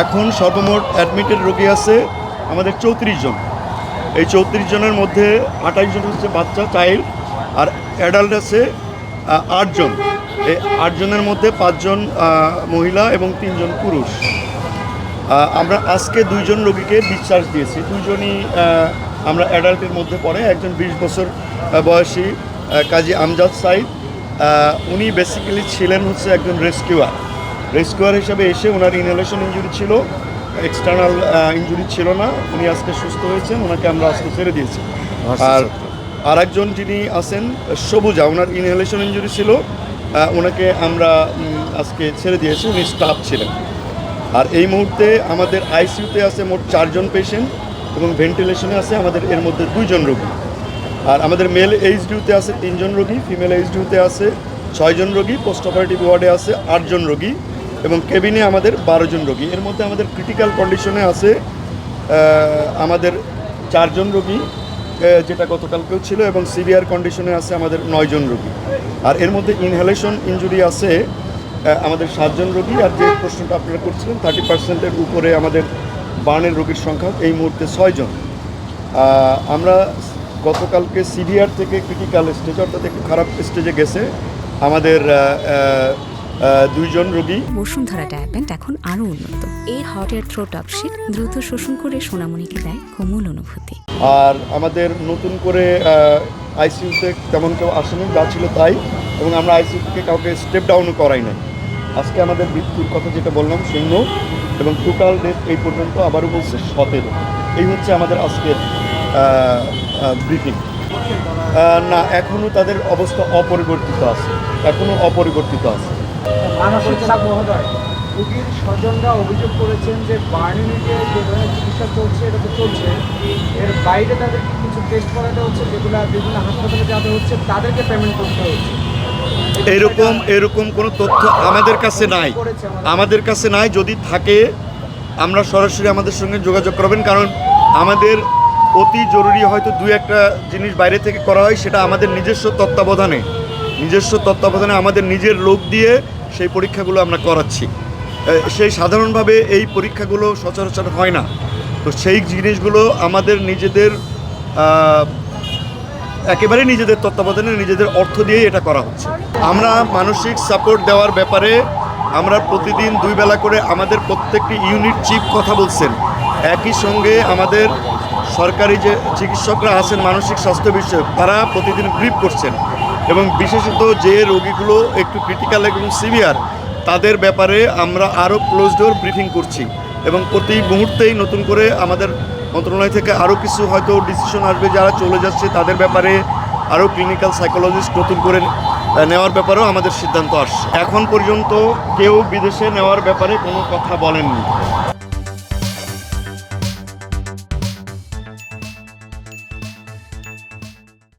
এখন সর্বমোট অ্যাডমিটেড রোগী আছে আমাদের 34 জন। এই 34 জনের মধ্যে 28 জন হচ্ছে বাচ্চা চাইল্ড, আর অ্যাডাল্ট আছে 8 জন। এই 8 জনের মধ্যে 5 জন মহিলা এবং 3 জন পুরুষ। আমরা আজকে 2 জন রোগীকে ডিসচার্জ দিয়েছি। 2 জনই আমরা অ্যাডাল্টের মধ্যে পড়ে। একজন 20 বছর বয়সী কাজী আমজাদ সাইদ, উনি বেসিক্যালি ছিলেন হচ্ছে একজন রেস্কিউয়ার হিসাবে এসে ওনার ইনহেলেশন ইনজুরি ছিল, এক্সটার্নাল ইনজুরি ছিল না। উনি আজকে সুস্থ হয়েছেন, ওনাকে আমরা আজকে ছেড়ে দিয়েছি। আর একজন যিনি আছেন সবুজা, ওনার ইনহেলেশন ইনজুরি ছিল, ওনাকে আমরা আজকে ছেড়ে দিয়েছি, উনি স্টাফ ছিলেন। আর এই মুহূর্তে আমাদের আইসিইউতে আছে মোট 4 জন পেশেন্ট এবং ভেন্টিলেশনে আছে আমাদের এর মধ্যে 2 জন রোগী। আর আমাদের মেল এইচডিউতে আছে 3 জন রোগী, ফিমেল এইচডিউতে আছে 6 জন রোগী, পোস্ট অপারেটিভ ওয়ার্ডে আছে 8 জন রোগী এবং কেবিনে আমাদের 12 জন রোগী। এর মধ্যে আমাদের ক্রিটিক্যাল কন্ডিশনে আছে আমাদের 4 জন রোগী, যেটা গতকালকেও ছিল, এবং সিভিয়ার কন্ডিশনে আছে আমাদের 9 জন রোগী। আর এর মধ্যে ইনহেলেশন ইনজুরি আছে আমাদের 7 জন রোগী। আর যে প্রশ্নটা আপনারা করছিলেন 30%-এর উপরে আমাদের বার্নের রোগীর সংখ্যা এই মুহূর্তে 6 জন। আমরা গতকালকে সিভিয়ার থেকে ক্রিটিক্যাল স্টেজ, অর্থাৎ একটু খারাপ স্টেজে গেছে আমাদের 2 জন রোগী। বসুন্ধরা ডায়াপেন্ট এখন আরও উন্নত। এই হট এয়ার থ্রো টপশিট দ্রুত শোষণ করে সোনামণিকে দেয় কোমল অনুভূতি। আর আমাদের নতুন করে আইসিইউতে তেমন কেউ আসেনি, যা ছিল তাই, এবং আমরা আইসিইউ থেকে কাউকে স্টেপ ডাউনও করাই নাই। আজকে আমাদের মৃত্যুর কথা যেটা বললাম 0 এবং টোটাল ডেথ এই পর্যন্ত আবারও বলছে 17। এই হচ্ছে আমাদের আজকের ব্রিফিং। না, এখনও তাদের অবস্থা অপরিবর্তিত আছে, মানসিক চাপ মহোদয়, রোগীর স্বজনরা অভিযোগ করেছেন যে বার্নিংয়ে যে ধরনের চিকিৎসা চলছে এটা তো চলছে, এর বাইরে তাদেরকে কিছু টেস্ট করাতে হচ্ছে, যেগুলো বিভিন্ন হাসপাতালে যাতে হচ্ছে তাদেরকে পেমেন্ট করতে হচ্ছে। এরকম কোনো তথ্য আমাদের কাছে নাই। যদি থাকে আমরা সরাসরি আমাদের সঙ্গে যোগাযোগ করবেন, কারণ আমাদের অতি জরুরি হয়তো 2-1টা জিনিস বাইরে থেকে করা হয়, সেটা আমাদের নিজস্ব তত্ত্বাবধানে আমাদের নিজের লোক দিয়ে সেই পরীক্ষাগুলো আমরা করাচ্ছি। সেই সাধারণভাবে এই পরীক্ষাগুলো সচরাচর হয় না, তো সেই জিনিসগুলো আমাদের নিজেদের একেবারে নিজেদের তত্ত্বাবধানে নিজেদের অর্থ দিয়েই এটা করা হচ্ছে। আমরা মানসিক সাপোর্ট দেওয়ার ব্যাপারে আমরা প্রতিদিন 2 বেলা করে আমাদের প্রত্যেকটি ইউনিট চিফ কথা বলছেন। একই সঙ্গে আমাদের সরকারি যে চিকিৎসকরা আছেন মানসিক স্বাস্থ্য বিষয়ক, তারা প্রতিদিন ব্রিফ করছেন, এবং বিশেষত যে রোগীগুলো একটু ক্রিটিক্যাল এবং সিভিয়ার তাদের ব্যাপারে আমরা আরও ক্লোজ ডোর ব্রিফিং করছি। এবং প্রতি মুহূর্তেই নতুন করে আমাদের মন্ত্রণালয় থেকে আরও কিছু হয়তো ডিসিশন আসবে, যারা চলে যাচ্ছে তাদের ব্যাপারে আরও ক্লিনিক্যাল সাইকোলজিস্ট নতুন করে নেওয়ার ব্যাপারেও আমাদের সিদ্ধান্ত আসছে। এখন পর্যন্ত কেউ বিদেশে নেওয়ার ব্যাপারে কোনো কথা বলেননি।